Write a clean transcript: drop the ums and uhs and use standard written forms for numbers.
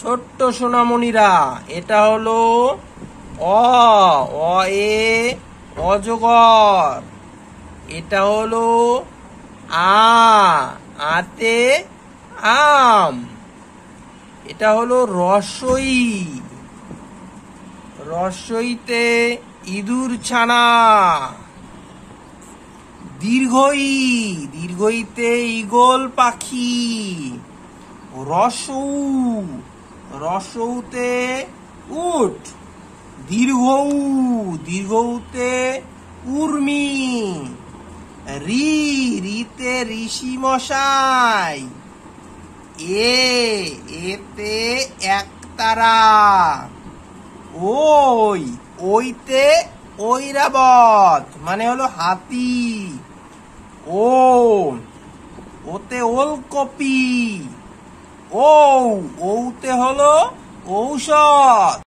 ছোট্ট সোনামণিরা, এটা হলো অ এ অজগর। এটা হলো আতে আম। এটা হলো রসই, রসইতে ইঁদুর ছানা। দীর্ঘই, দীর্ঘইতে ঈগল পাখি। রসৌ, রসৌতে উট। দীর্ঘৌ, দীর্ঘৌতে উর্মি। রিতে ঋষি মশাই। এতে একতারা। ওইতে ঐরাবত মানে হলো হাতি। ওতে ওলকপি। ওতে হলো ঔষধ।